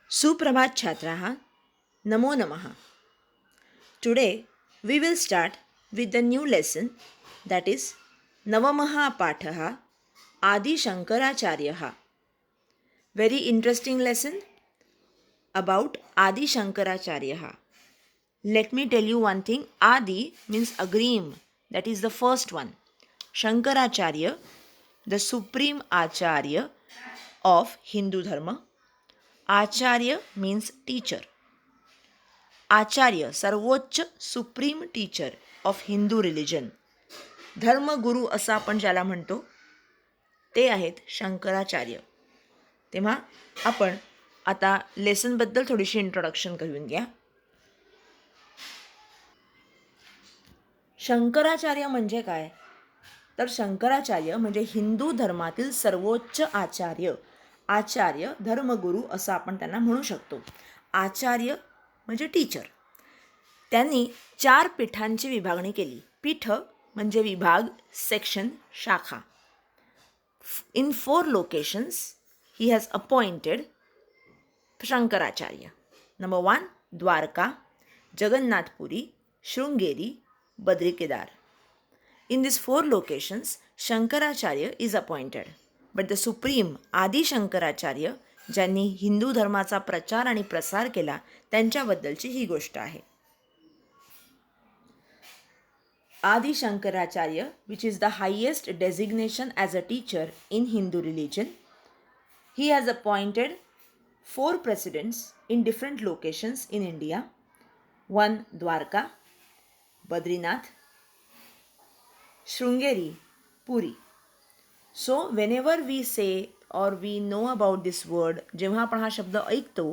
Suprabhat Chhatraha, Namo Namaha. Today we will start with the new lesson, that is Navamaha Pathaha Adi Shankaracharyaha. Very interesting lesson about Adi Shankaracharyaha. Let me tell you one thing. Adi means Agrim, that is the first one. Shankaracharya, the supreme Acharya of Hindu Dharma. Acharya means teacher. आचार्य सर्वोच्च supreme teacher of Hindu religion, धर्मगुरू असं आपण ज्याला म्हणतो ते आहेत शंकराचार्य. तेव्हा आपण आता लेसनबद्दल थोडीशी इंट्रोडक्शन करून घ्या. शंकराचार्य म्हणजे काय? तर शंकराचार्य म्हणजे हिंदू धर्मातील सर्वोच्च आचार्य. आचार्य धर्मगुरू असं आपण त्यांना म्हणू शकतो. आचार्य म्हणजे टीचर. त्यांनी 4 पीठांची विभागणी केली. पीठ म्हणजे विभाग, सेक्शन, शाखा. In 4 locations he has appointed Shankaracharya. Number 1 Dwarka, Jagannathpuri, Sringeri, Badri Kedar. In these 4 locations, Shankaracharya is appointed. But the supreme Adi Shankaracharya, ज्यांनी हिंदू धर्माचा प्रचार आणि प्रसार केला, त्यांच्याबद्दलची ही गोष्ट आहे. Adi Shankaracharya, which is the highest designation as a teacher in Hindu religion, he has appointed 4 presidents in different locations in India. 1 Dwarka, Badrinath, Shrungeri, Puri. So whenever we say or we know about this word, जेव्हा आपण हा शब्द ऐकतो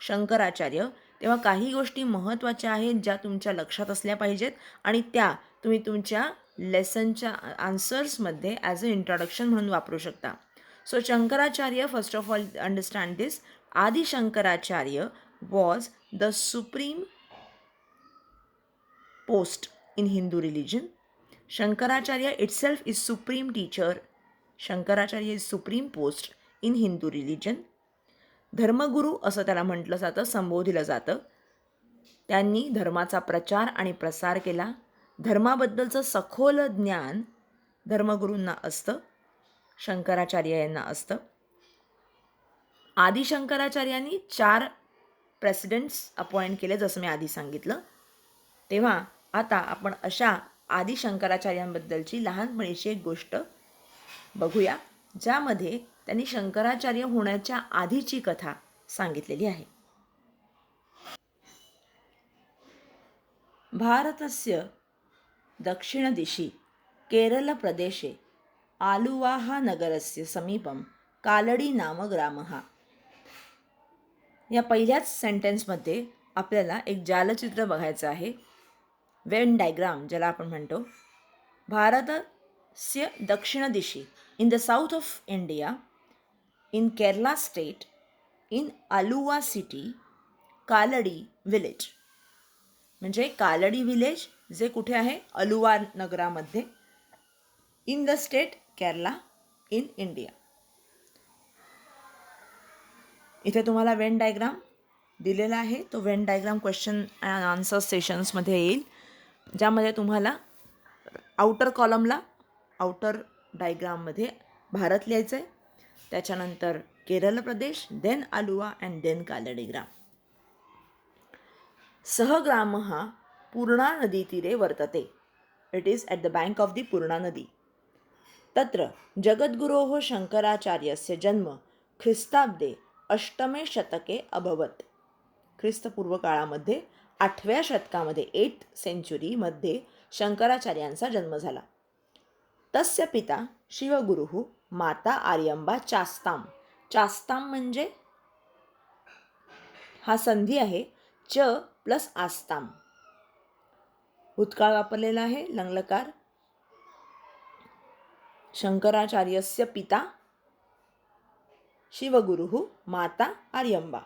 शंकराचार्य, तेव्हा काही गोष्टी महत्त्वाच्या आहेत ज्या तुमच्या लक्षात असल्या पाहिजेत आणि त्या तुम्ही तुमच्या लेसनच्या आन्सर्समध्ये ॲज अ इंट्रोडक्शन म्हणून वापरू शकता. So Shankaracharya, first of all understand this, Adi Shankaracharya was the supreme post in Hindu religion. Shankaracharya itself is supreme teacher. Shankaracharya is supreme post in Hindu religion. धर्मगुरू असं त्याला म्हटलं जातं, संबोधिलं जातं. त्यांनी धर्माचा प्रचार आणि प्रसार केला. धर्माबद्दलचं सखोल ज्ञान धर्मगुरूंना असतं, शंकराचार्य यांना असतं. आदि शंकराचार्यांनी 4 प्रेसिडेंट्स अपॉइंट केले, जसं मी आधी सांगितलं. तेव्हा आता आपण अशा आदि शंकराचार्यांबद्दलची लहानपणीची एक गोष्ट बघूया, ज्यामध्ये त्यांनी शंकराचार्य होण्याच्या आधीची कथा सांगितलेली आहे. भारतस्य दक्षिणदिशि केरलप्रदेशे आलुवाहा नगरस्य समीपं कालडी नाम ग्रामः. या पहिल्याच सेंटेन्समध्ये आपल्याला एक जालचित्र बघायचं आहे, वेन डायग्राम ज्याला आपण म्हणतो. भारतस्य दक्षिण दिशी, in the south of India, in Kerala state, in Aluva city, Kalady village. म्हणजे कालडी विलेज जे कुठे आहे? अलुवा नगरामध्ये, in the state Kerala, in India. इथे तुम्हाला वेन डायग्राम दिलेला आहे. तो Venn diagram question and answer सेशन्समध्ये येईल, ज्यामध्ये तुम्हाला आउटर कॉलमला आउटर डायग्राममध्ये भारत लिहायचं आहे, त्याच्यानंतर केरळ प्रदेश, देन आलुवा अँड देन कालडी ग्राम. सह ग्राम हा पूर्णा नदीतीरे वर्तते. It is at the bank of the Purna नदी. तत्र जगद्गुरोः शंकराचार्यस्य जन्म ख्रिस्ताब्दे 8मे शतके अभवत्. ख्रिस्तपूर्व काळामध्ये 8व्या शतकामध्ये 8th सेंचुरीमध्ये शंकराचार्यांचा जन्म झाला. तस्य पिता शिवगुरुः, माता आर्यंबा चास्ताम. चास्ताम म्हणजे हा संधी आहे, च प्लस आस्ताम. भूतकाळ वापरलेला आहे, लंगलकार. शंकराचार्यस्य पिता शिवगुरुः, माता आर्यंबा.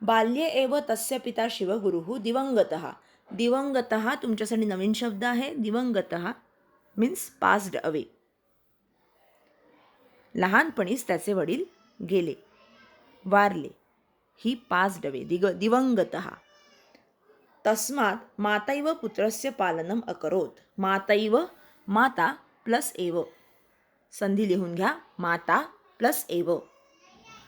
बाल्ये एव तस्य पिता शिवगुरुः दिवंगतः. दिवंगतः तुमच्यासाठी नवीन शब्द आहे. दिवंगतः मीन्स पास्ड अवे. लहानपणीच त्याचे वडील गेले, वारले. ही पास्ड अवे, दिवंगतः. तस्मात् मातैव पुत्रस्य पालनम अकरोत. मातैव, माता प्लस एव, संधी लिहून घ्या, माता प्लस एव,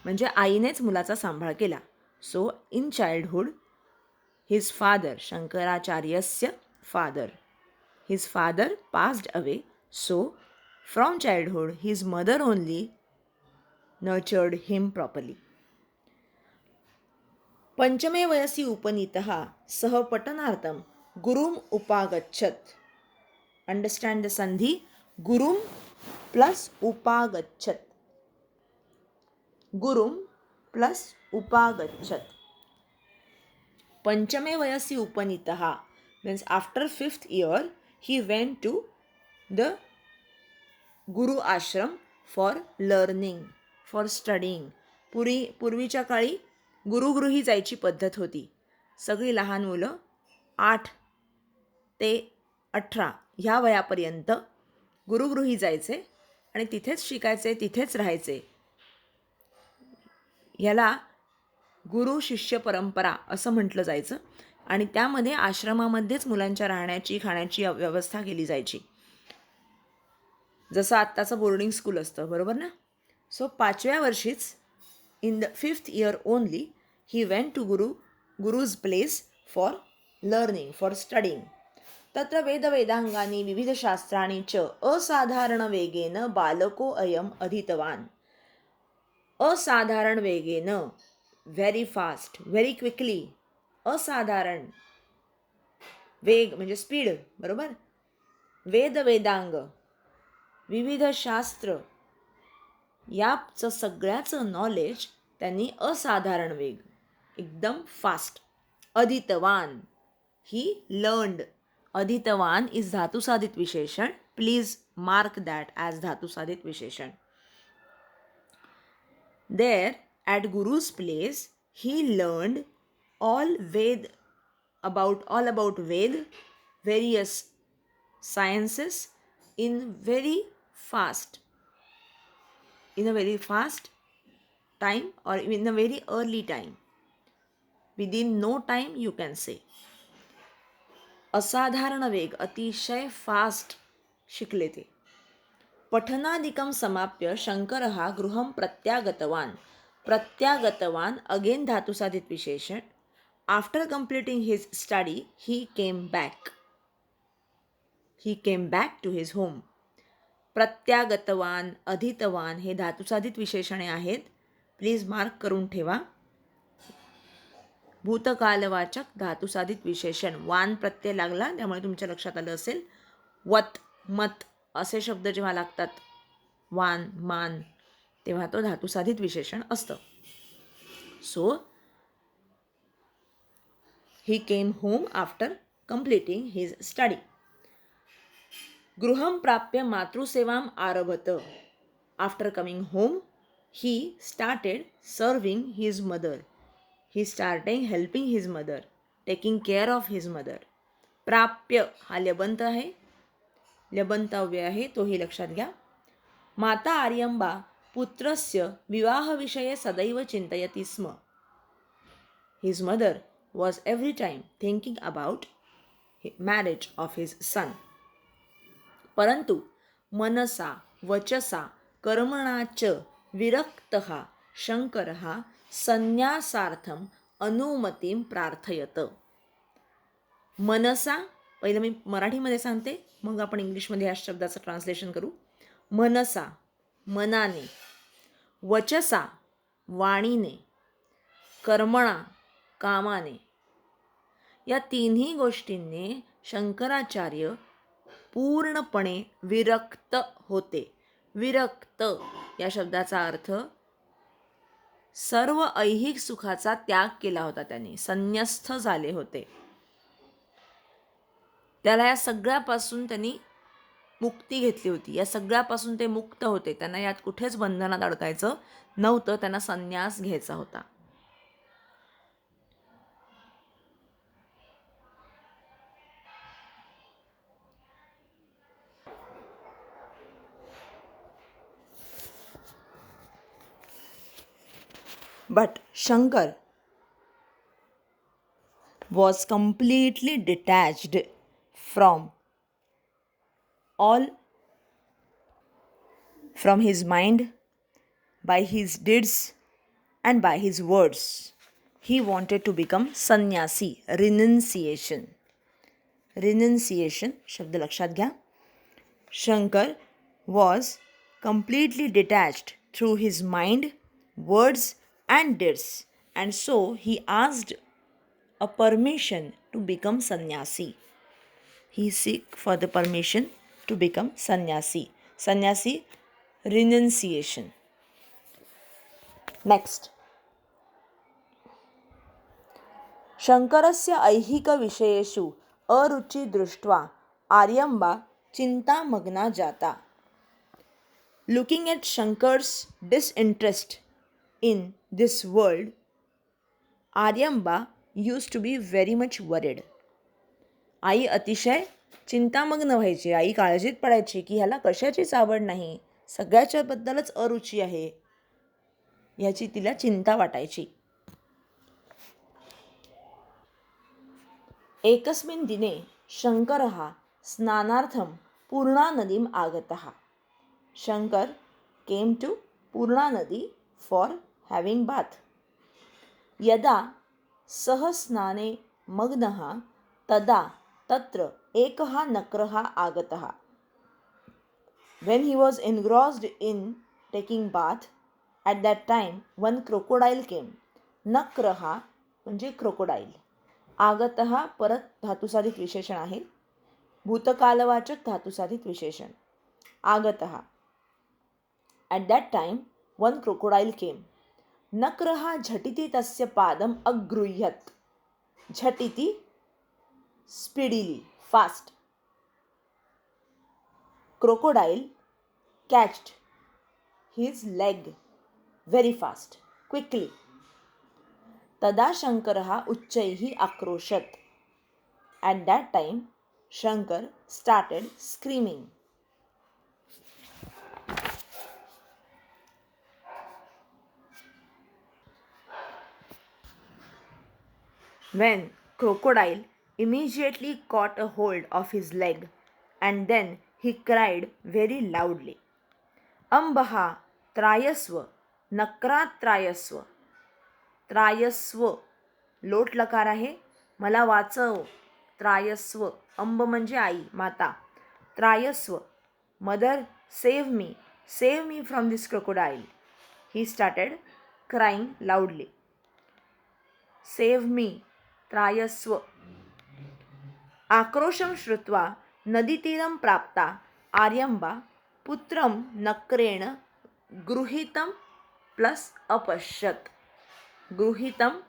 म्हणजे आईनेच मुलाचा सांभाळ केला. So in childhood his father, शंकराचार्यस्य father, his father passed away. So from childhood his mother only nurtured him properly. पंचमे वयसी उपनीतः सह पठनार्थं गुरुम उपागच्छत. अंडरस्टँड द संधी, गुरुम प्लस उपागच्छत, गुरुम प्लस उपागच्छत. पंचमे वयसी उपनीतः means after 5th year he went to the guru ashram for learning, for studying. पूर्वीच्या काळी गुरुगृही जायची पद्धत होती. सगळी लहान मुलं 8 ते 18 ह्या वयापर्यंत गुरुगृही जायचे आणि तिथेच शिकायचे, तिथेच राहायचे. ह्याला गुरु शिष्य परंपरा असं म्हटलं जायचं आणि त्यामध्ये आश्रमामध्येच मुलांच्या राहण्याची, खाण्याची व्यवस्था केली जायची, जसं आत्ताचं बोर्डिंग स्कूल असतं, बरोबर ना. सो 5व्या वर्षीच in the 5th year only he went to guru's place for learning, for studying. तत्र वेदवेदांगानी विविध शास्त्राणी च असाधारण वेगेन बालको अयम अधीतवान. असाधारण वेगेन, व्हेरी फास्ट, व्हेरी क्विकली. असाधारण, वेग म्हणजे स्पीड, बरोबर. वेदवेदांग, विविध शास्त्र, याचं सगळ्याचं नॉलेज त्यांनी असाधारण वेग, एकदम फास्ट. अधीतवान, ही लर्नड. अधीतवान इज धातुसाधित विशेषण. प्लीज मार्क दॅट ॲज धातुसाधित विशेषण. There at Guru's place he learned all about Ved, various sciences in a very fast time or in a very early time. Within no time you can say. असाधारण वेग, अतिशय fast शिकले ते. पठनादिकं समाप्य शंकरः गृहं प्रत्यागतवान. प्रत्यागतवान again धातुसाधित विशेषण. After completing his study he came back. He came back to his home. प्रत्यागतवान, अधीतवान हे धातुसाधित विशेषणे आहेत. प्लीज मार्क करून ठेवा. भूतकालवाचक धातुसाधित विशेषण. वान प्रत्यय लागला त्यामुळे तुमच्या लक्षात आलं असेल. वत, मत असे शब्द जेव्हा लागतात, वान, मान, तेव्हा तो धातुसाधित विशेषण असतं. So he came home after completing his study. गृहं प्राप्य मातृसेवाम आरभत. After coming home he started serving his mother. He starting helping his mother, taking care of his mother. प्राप्य हा ल्यबंत आहे, ल्यबंतव्य आहे, तोही लक्षात घ्या. माता आर्यंबा पुत्रस्य विवाहविषये सदैव चिंतयति स्म. His mother was every time thinking about marriage of his son. परंतु मनसा वचसा कर्मणा च विरक्तः शंकरः संन्यासार्थम अनुमतीम प्रार्थयत. मनसा, पहिलं मी मराठीमध्ये सांगते, मग आपण इंग्लिशमध्ये या शब्दाचं ट्रान्सलेशन करू. मनसा, मनाने. वचसा, वाणीने. कर्मणा, कामाने. या तिन्ही गोष्टींनी शंकराचार्य पूर्णपणे विरक्त होते. विरक्त या शब्दाचा अर्थ सर्व ऐहिक सुखाचा त्याग केला होता त्यांनी, संन्यस्त झाले होते. त्याला या सगळ्यापासून त्यांनी मुक्ती घेतली होती. या सगळ्यापासून ते मुक्त होते. त्यांना यात कुठेच बंधनात अडकायचं नव्हतं. त्यांना संन्यास घ्यायचा होता. But Shankar was completely detached from all from his mind, by his deeds and by his words. He wanted to become sannyasi, renunciation. Renunciation शब्द लक्षात घ्या. Shankar was completely detached through his mind, words and deeds, and so he asked a permission to become sannyasi. He seek for the permission to become sannyasi. Sannyasi, renunciation. Next. शङ्करस्य ऐहिकविषयेषु अरुचि दृष्ट्वा आर्यम्बा चिन्तामग्ना जाता. Looking at Shankar's disinterest in this world, Aryamba used to be very much worried. आई अतिशय चिंतामग्न व्हायची. आई काळजीत पडायची की ह्याला कशाचीच आवड नाही, सगळ्याच्याबद्दलच अरुची आहे, ह्याची तिला चिंता वाटायची. एकस्मिन् दिने शङ्करः स्नानार्थं पूर्णा नदीम् आगतः. Shankar came to Purna Nadi for having bath. यदा सः स्नाने मग्नः तदा तत्र एकः नक्रः आगतः. When he was engrossed in taking bath, at that time one crocodile came. नक्रः म्हणजे crocodile. आगतः परत धातुसाधित विशेषण आहे. भूतकालवाचक धातुसाधित विशेषण. आगतः. At that time one crocodile came. नक्रः झटिति तस्य पादम् अगृह्यत्. झटिति speedily, fast. Crocodile catched his leg very fast, quickly. तदा शङ्करः उच्चैः आक्रोशत्. At that time Shankar started screaming. When crocodile immediately caught a hold of his leg, and then he cried very loudly, Ambaha त्रयस्व नक्रात त्रयस्व. त्रायस्व लोट लकार आहे. मला वाचव. त्रायस्व. अंब म्हणजे आई, माता. त्रायस्व, mother, save me from this crocodile. He started crying loudly. Save me. त्रायस्व. आक्रोशं श्रुत्वा नदीतीरं प्राप्ता आर्यम्बा पुत्रं नक्रेण गृहीतं plus अपश्यत. गृहीतं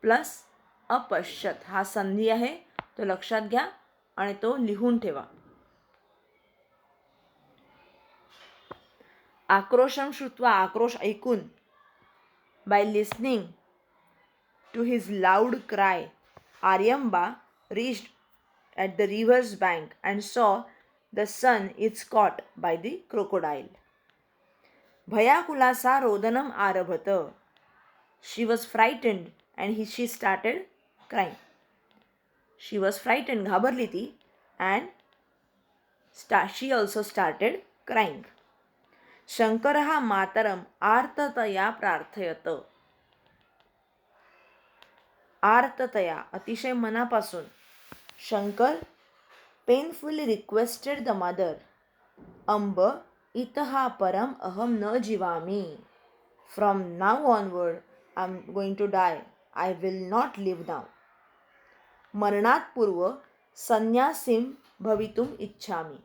plus अपश्यत हा संधी आहे, तो लक्षात घ्या आणि तो लिहून ठेवा. आक्रोशं श्रुत्वा आक्रोश ऐकून, by listening to his loud cry, Aryamba reached at the river's bank and saw the son is caught by the crocodile. भयाकुलासा रोदनम आरभत. She was frightened and she started crying. She was frightened, घाबरली ती, and she also started crying. शङ्करः मातरम् आर्ततया प्रार्थयत. आर्ततया अतिशय मनापासून Shankar painfully requested the mother, अंब इतः परम अहम न जीवामी. From now onward I am going to die. I will not live now. मरणात पूर्व संन्यासीम भवितुम इच्छामी.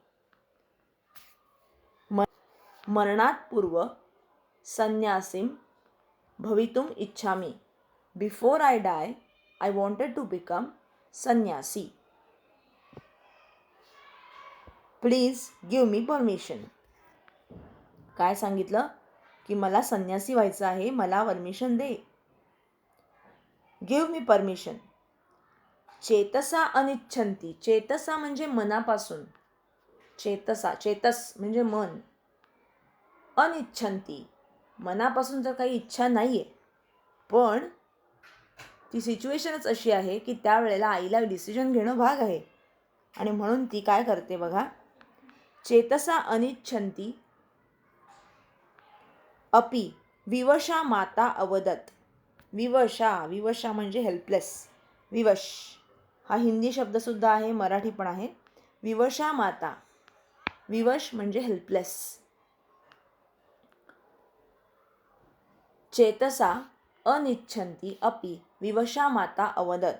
मरणात पूर्व संन्यासीम भवितुम इच्छामी. Before I die I wanted to become sannyasi. Please give me permission. काय सांगितलं की मला संन्यासी व्हायचं आहे, मला परमिशन दे. Give me permission. चेतसा अनिच्छन्ती. चेतसा म्हणजे मनापासून. चेतसा, चेतस म्हणजे मन. अनिच्छन्ती, मनापासून तर काही इच्छा नाहीये, पण ती सिच्युएशनच अशी आहे की त्यावेळेला आईला डिसिजन घेणं भाग आहे. आणि म्हणून ती काय करते बघा, चेतसा अनिच्छन्ती अपि विवशा माता अवदत. विवशा म्हणजे हेल्पलेस. विवश हा हिंदी शब्दसुद्धा आहे, मराठी पण आहे. विवशा माता, विवश म्हणजे हेल्पलेस. चेतसा अनिच्छन्ती अपि विवशा माता अवदत.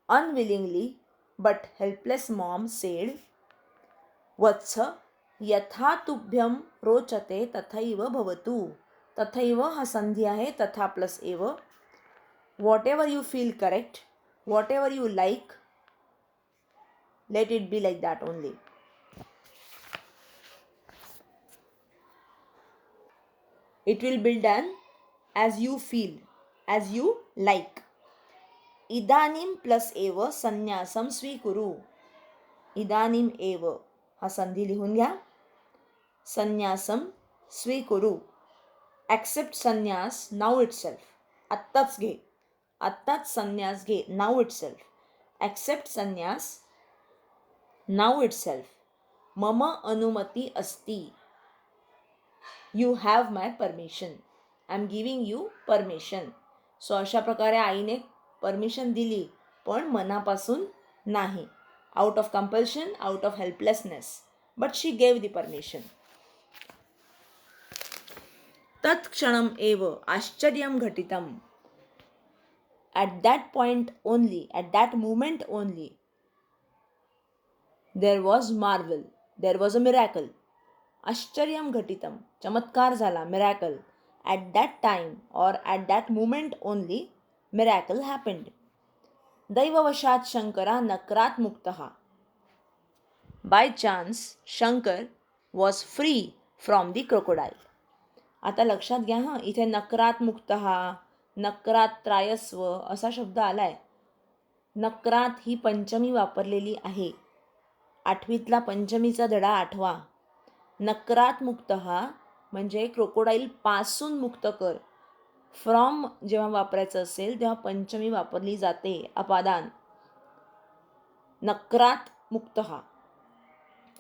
Unwillingly but helpless mom said, वत्स यथा तुभ्यम रोचते तथैव भवतु. तथैव हा संधी आहे, तथा प्लस एव. What ever you feel correct, what ever you like, let it be like that only. It will be done as you feel, as you like. इदानीम प्लस एव संन्यासम स्वीकुरु. इदानीम एव हा संधी लिहून घ्या. संन्यासम स्वीकुरु. Accept sannyas now itself. आत्ताच घे, आत्ताच संन्यास घे. Now itself. Accept sannyas now itself. मम अनुमती अस्ति. You have my permission. I am giving you permission. So अशा प्रकारे आईने परमिशन दिली, पण मनापासून नाही. Out of compulsion, out of helplessness, but she gave the permission. तत्क्षणम एव आश्चर्यम घटितम. At that point only, at that moment only, there was marvel, there was a miracle. आश्चर्यम घटितम, चमत्कार झाला, मिरॅकल. ॲट दॅट टाइम और at that moment only miracle happened. दैववशात शंकरा नक्रात मुक्तः. By chance Shankar was free from the crocodile. आता लक्षात घ्या हां, इथे नक्रात मुक्तः, नक्रात त्रायस्व असा शब्द आला आहे. नक्रात ही पंचमी वापरलेली आहे. 8वीतला पंचमीचा धडा 8वा. नक्रात मुक्तः म्हणजे क्रोकोडाईल पासून मुक्त कर. फ्रॉम जेव्हा वापरायचं असेल तेव्हा पंचमी वापरली जाते, अपादान. नक्रात मुक्तः.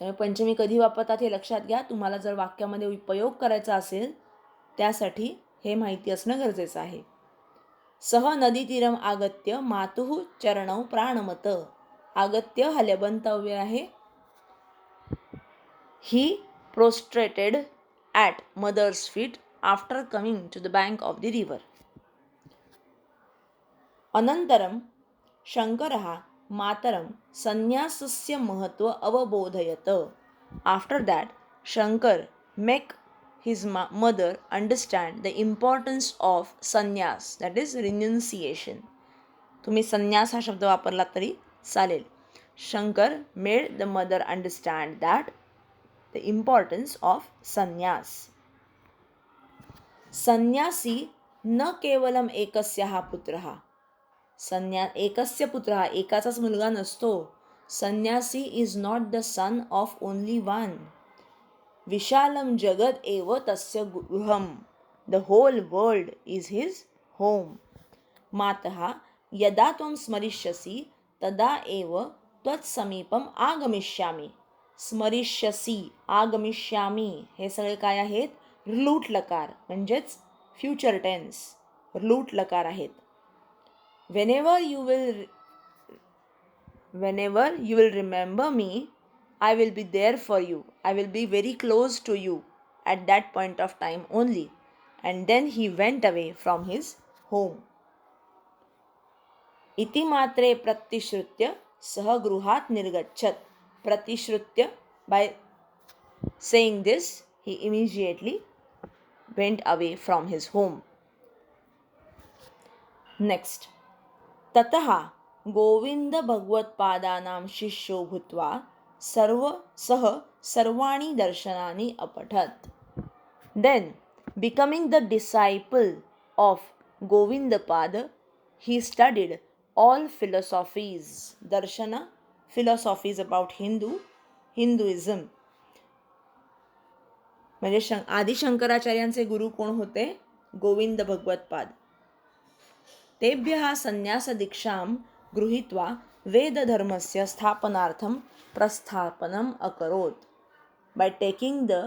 त्यामुळे पंचमी कधी वापरतात हे लक्षात घ्या. तुम्हाला जर वाक्यामध्ये उपयोग करायचा असेल त्यासाठी हे माहिती असणं गरजेचं आहे. सह नदीतीरम आगत्य मातुः चरणौ प्राणमत. आगत्य हा लबंतव्य आहे. ही prostrated at mother's feet after coming to the bank of the river. अनन्तरं शङ्करः मातरं संन्यासस्य महत्व अवबोधयत. After that, Shankar make his mother understand the importance of sannyas, that is renunciation. तुम्ही संन्यास हा शब्द वापरला तरी चालेल. Shankar made the mother understand that the importance of संन्यास. संन्यासी न केवलम एकस्यः पुत्रः. एकस्य पुत्रः, एकाचाच मुलगा नसतो. Sannyasi is not the son of only one. विशालम जगत एव तस्य गृहम. The whole world is his home. मातः यदा त्वं स्मरिष्यसि तदा एव त्वत्समीपम आगमिष्यामि. स्मरिष्यसी, आगमिष्यामी हे सगळे काय आहेत? लूट लकार म्हणजेच फ्युचर टेन्स. लूट लकार आहेत. whenever you will remember me, I will be there for you. I will be very close to you at that point of time only. And then he went away from his home. इति मात्रे प्रतिश्रुत्य सह गृहात् निर्गच्छत्. Pratishrutya, by saying this, he immediately went away from his home. Next, ततः गोविंद भगवत्पादानां शिष्यो भूत्वा सह सर्वाणि दर्शनानि अपठत्. Then, becoming the disciple of Govindpada, he studied all philosophies. Darshana, philosophies about Hinduism. म्हणजे आदि शंकराचार्यांचे गुरु कोण होते? गोविंद भगवत्पाद. तेभ्यः संन्यासदीक्षां गृहीत्वा वेदधर्मस्य स्थापनार्थं प्रस्थापनम् अकरोत्. By taking the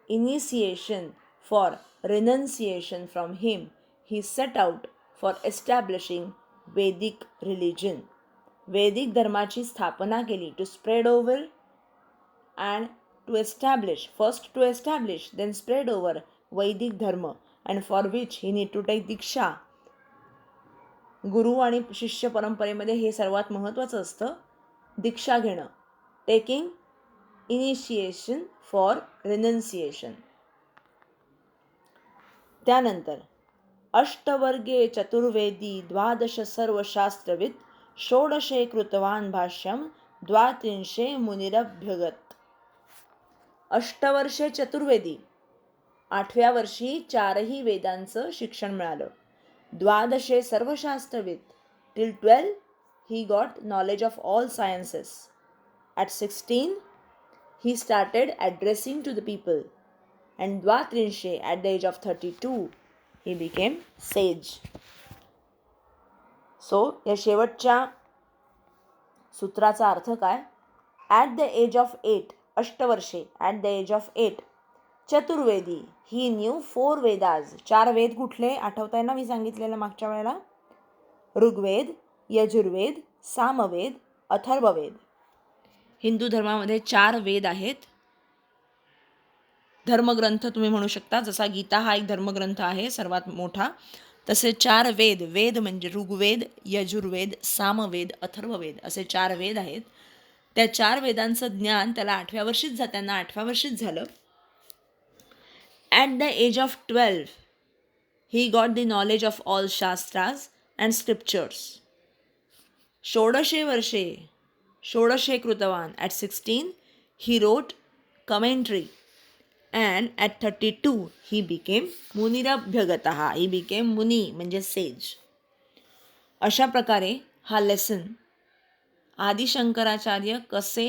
initiation for renunciation from him, he set out for establishing Vedic religion. Vedic धर्माची स्थापना केली, to spread over and to establish, first to establish, then spread over Vedic dharma, and for which he need to take diksha. गुरु आणि शिष्य परंपरेमध्ये हे सर्वात महत्त्वाचं असतं, दीक्षा घेणं, टेकिंग इनिशिएशन फॉर रिनन्सिएशन. त्यानंतर अष्टवर्गे चतुर्वेदी द्वादश सर्वशास्त्रविद षोडशे कृतवान भाष्यम द्वात्रिंशे मुनिरभ्यगत. अष्टवर्षे चतुर्वेदी, 8व्या वर्षी 4ही वेदांचं शिक्षण मिळालं. द्वादशे सर्वशास्त्रविद, till 12 he got knowledge of all sciences. At 16 he started addressing to the people, and Dvatrinshe, at the age of 32 he became sage. So या शेवटच्या सूत्राचा अर्थ काय? At the age of 8, अष्टवर्षे, at the age of 8, Chaturvedi, he knew 4 Vedas. 4 वेद कुठले आठवताय ना, मी सांगितलेलं मागच्या वेळेला? ऋग्वेद, यजुर्वेद, सामवेद, अथर्ववेद. हिंदू धर्मामध्ये 4 वेद आहेत. धर्मग्रंथ तुम्ही म्हणू शकता, जसा गीता हा एक धर्मग्रंथ आहे सर्वात मोठा, तसे 4 वेद, वेद म्हणजे ऋग्वेद, यजुर्वेद, सामवेद, अथर्ववेद असे 4 वेद आहेत. त्या 4 वेदांचं ज्ञान त्याला 8व्या वर्षीच त्यांना 8व्या वर्षीच झालं. At the age of 12 he got the knowledge of all shastras and scriptures. षोडशे वर्षे, षोडशे कृतवान, at 16 he wrote commentary, and at 32 he became munirabhyagataha, he became muni म्हणजे sage. अशा प्रकारे हा लेसन आदिशंकराचार्य कसे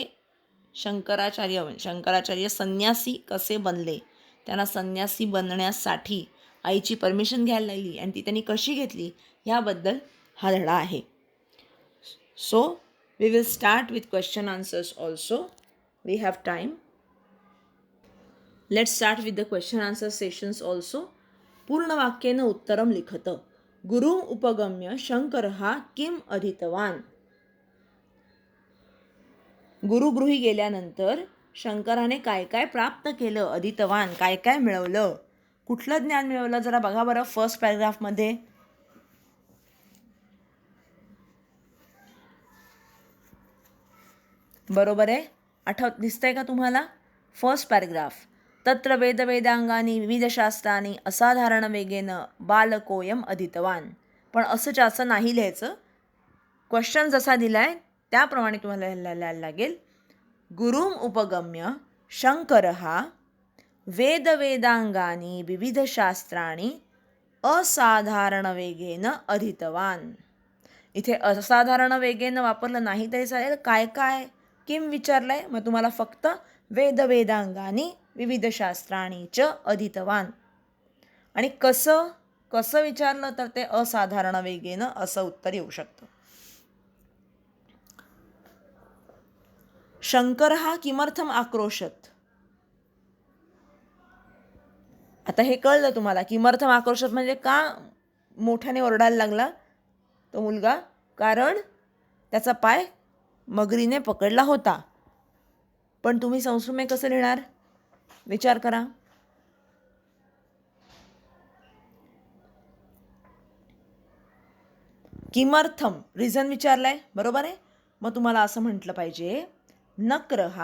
शंकराचार्य संन्यासी कसे बनले, त्यांना संन्यासी बनण्यासाठी आईची परमिशन घ्यायला लागली आणि ती त्यांनी कशी घेतली ह्याबद्दल हा धडा आहे. So we will start with question answers also. We have time. Let's start with the question answer sessions also. पूर्ण वाक्येन उत्तरम लिखत. गुरु उपगम्य शंकरः किम अधीतवान. गुरुगृही गेल्यानंतर शंकराने काय काय प्राप्त केलं, अधीतवान काय काय मिळवलं, कुठलं ज्ञान मिळवलं, जरा बघा बरं फर्स्ट पॅराग्राफमध्ये. बरोबर आहे, दिसतंय का तुम्हाला? First paragraph. तत्र वेदवेदांगानी विविध शास्त्रांनी असाधारण वेगेन बालकोयम अधीतवान. पण असं नाही लिहायचं, क्वेश्चन जसा दिलाय त्याप्रमाणे तुम्हाला लिहायला लागेल. गुरुम उपगम्य शंकरः वेदवेदांगानी विविध शास्त्राणी असाधारण वेगेन अधीतवान. इथे असाधारण वेगेन वापरलं नाही तरी चालेल. काय काय किम विचारलंय, मग तुम्हाला फक्त वेदवेदांगानी विविध शास्त्राणी च अधीतवान. आणि कसं विचारलं तर ते असाधारण वेगेन असं उत्तर येऊ शकतं. शंकरः किमर्थम आक्रोशत. आता हे कळलं तुम्हाला, किमर्थम आक्रोशत म्हणजे का मोठ्याने ओरडायला लागला तो मुलगा? कारण त्याचा पाय मगरीने पकडला होता. पण तुम्ही संस्कृतमध्ये कसं लिहिणार विचार करा. किमर्थम रिझन विचारलाय, बरोबर आहे. मग तुम्हाला असं म्हटलं पाहिजे, नक्रः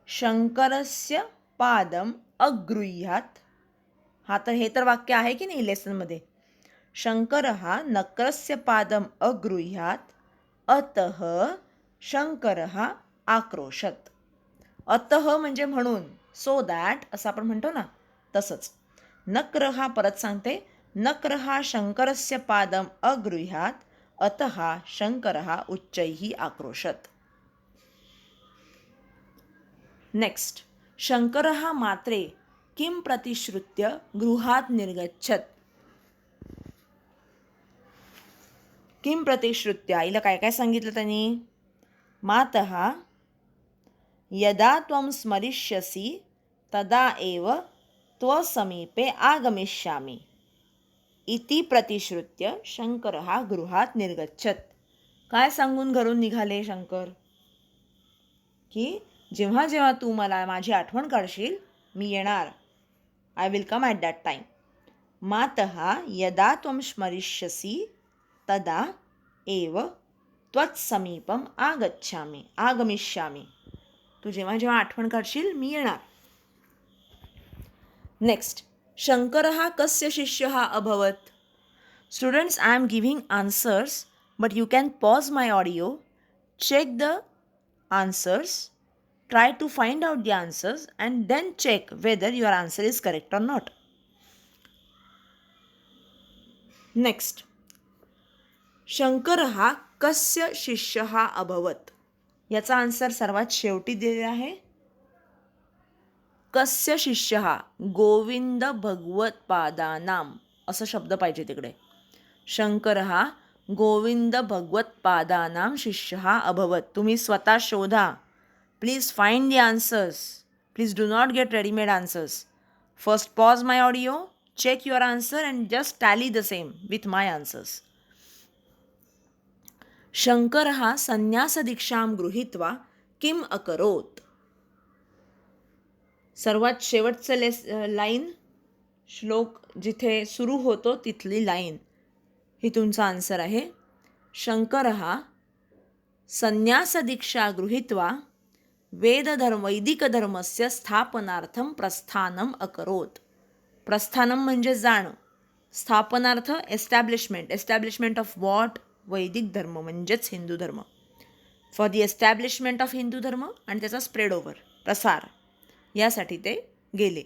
शंकरस्य पादम अगृह्यात. हे तर वाक्य आहे की नाही लेसनमध्ये. शंकरः नक्रस्य पादम अगृह्यात अतः शंकरः आक्रोशत. अतः म्हणजे म्हणून, सो दॅट असं आपण म्हणतो ना, तसंच. नक्रः, परत सांगते, नक्रः शंकरस्य पादम अगृह्यात अतः शंकरः उच्चैः आक्रोशत. नेक्स्ट. शंकरः मात्रे किं प्रतिश्रुत्य गृहात् निर्गच्छत्. किं प्रतिश्रुत्य, आईला काय काय सांगितलं त्यांनी? मातः यदा त्वं स्मरिष्यसि तदा एव त्वसमीपे आगमिष्यामि इति प्रतिश्रुत्य शंकरः गृहात निर्गच्छत. काय सांगून घरून निघाले शंकर? की जेव्हा जेव्हा तू मला माझी आठवण काढशील मी येणार. I will come at that time. मातः यदा त्वं स्मरिष्यसि तदा एव त्वत्समीपम आगमिष्यामि. तू जेव्हा जेव्हा आठवण काढशील मी येणार. नेक्स्ट, शंकरः कस्य शिष्यः अभवत्? Students, I am giving answers but you can pause my audio, check the answers, try to find out the answers and then check whether your answer is correct or not. Next, शंकरः कस्य शिष्यः अभवत्? याचा answer सर्वात शेवटी दिलेला आहे. कस्य शिष्यः, गोविंद भगवत पादानाम असं शब्द पाहिजे तिकडे. शंकरः गोविंद भगवत पादानाम शिष्यः अभवत्. तुम्ही स्वतः शोधा. Please find the answers. Please do not get ready-made answers. First pause my audio, check your answer and just tally the same with my answers. शंकरः संन्यासदीक्षां गृहीत्वा किम अकरोत्? सर्वात शेवटचं लाईन, श्लोक जिथे सुरू होतो तिथली लाईन ही तुमचा आन्सर आहे. शंकरः संन्यासदीक्षा गृहीत्वा वैदिकधर्मस्य स्थापनार्थं प्रस्थानम अकरोत्. प्रस्थानम म्हणजे जाणं, स्थापनार्थ एस्टॅब्लिशमेंट ऑफ वॉट? वैदिक धर्म म्हणजेच हिंदू धर्म. For the establishment of Hindu धर्म आणि त्याचा स्प्रेड ओव्हर, प्रसार, यासाठी ते गेले.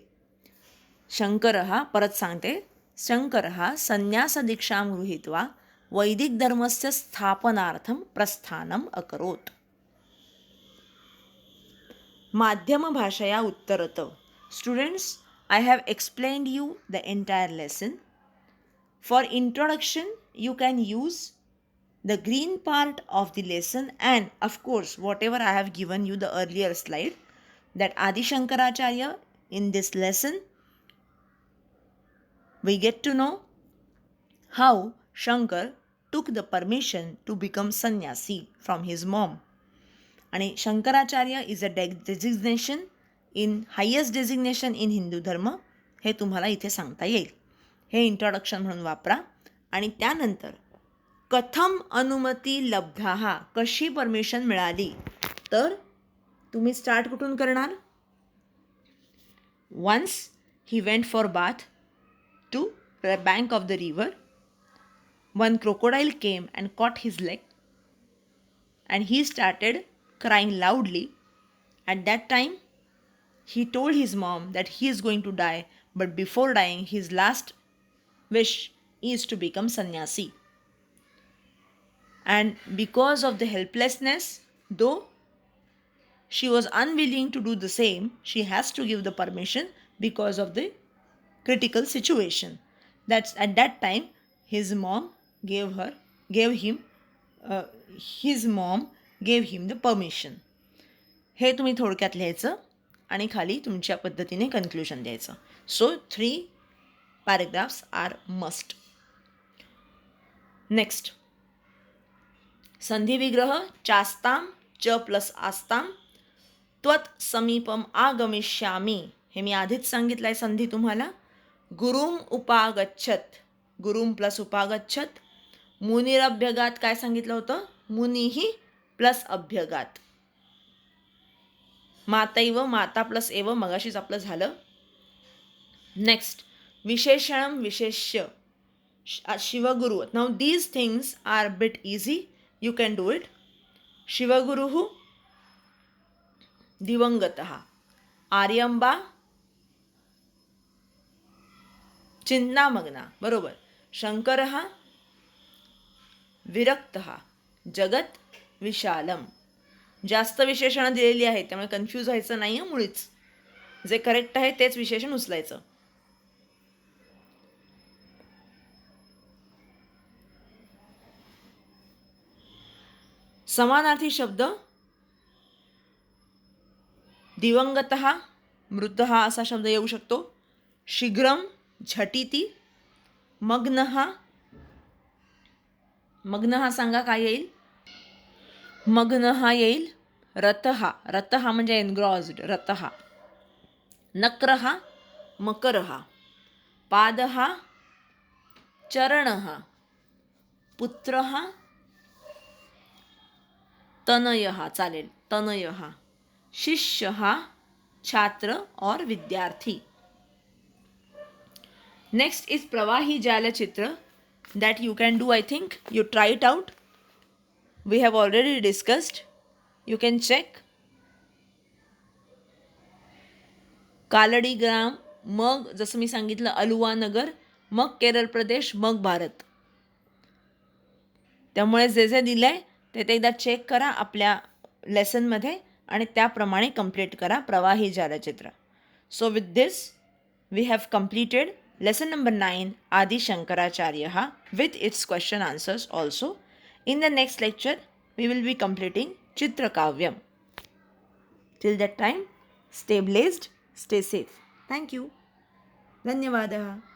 शंकरः, परत सांगते, शंकरः संन्यासदीक्षां गृहीत्वा वैदिक धर्मस्य स्थापनार्थं प्रस्थानम अकरोत्. माध्यम भाषया उत्तरत. Students, I have explained you the entire lesson. For introduction, you can use the green part of the lesson and of course whatever I have given you the earlier slide, that Adi Shankaracharya, in this lesson we get to know how Shankar took the permission to become sannyasi from his mom. आणि Shankaracharya is a designation in highest designation in Hindu धर्म, हे तुम्हाला इथे सांगता येईल. हे introduction म्हणून वापरा. आणि त्यानंतर कथम अनुमती लब्धाः, कशी परमिशन मिळाली, तर तुम्ही स्टार्ट कुठून करणार? Once he went for bath to the bank of the river, one crocodile came and caught his leg and he started crying loudly. At that time, he told his mom that he is going to die, but before dying, his last wish is to become sannyasi. And because of the helplessness, though she was unwilling to do the same, she has to give the permission because of the critical situation. That's at that time, his mom gave him the permission. हे तुम्ही थोडक्यात लिहायचं आणि खाली तुमच्या पद्धतीने conclusion द्यायचं. So 3 paragraphs are must. Next, संधिविग्रह चास्ताम च प्लस आस्ताम त्वत् समीपम आगमिष्यामी. हे मी आधीच सांगितलं आहे संधी तुम्हाला. गुरुम उपागच्छत, गुरुम प्लस उपागच्छत. मुनिरभ्यगात काय सांगितलं होतं? मुनिही प्लस अभ्यगात. मातैव, माता प्लस एव मगाशीच आपलं झालं. नेक्स्ट, विशेषणम विशेष्य Shivaguru. Now these things are bit easy, you can do it. शिवगुरुः दिवंगतः, आर्यंबा चिन्तामग्ना, बरोबर. शंकरः विरक्तः, जगत विशालम. जास्त विशेषणं दिलेली आहेत त्यामुळे कन्फ्यूज व्हायचं नाही आहे मुळीच. जे करेक्ट आहे तेच विशेषण उचलायचं. समानार्थी शब्द दिवंगतः, मृतः असा शब्द येऊ शकतो. शीघ्रम, झटिती. मग्नः, मग्नः सांगा काय येईल? मग्नः येईल. रतः, रतः म्हणजे एनग्रॉस्ड, रतः. नक्रः, मकरः. पादः, चरणः. पुत्रः, तनयः, चालेल, तनयः. शिष्यः, छात्र और विद्यार्थी. नेक्स्ट इज प्रवाही जाल चित्र that you can do. I think you try it out. We have already discussed. You can check. Kaladi ग्राम, मग जसं मी सांगितलं अलुवा नगर, मग केरळ प्रदेश, मग भारत. त्यामुळे जे जे दिलं आहे ते एकदा चेक करा आपल्या लेसनमध्ये आणि त्याप्रमाणे कंप्लीट करा प्रवाही जालचित्र. So with this we have completed lesson number 9 Adi Shankaracharya with its question answers also. In the next lecture we will be completing Chitra Kavyam. Till that time, stay blessed, stay safe. Thank you. Dhanyavadah.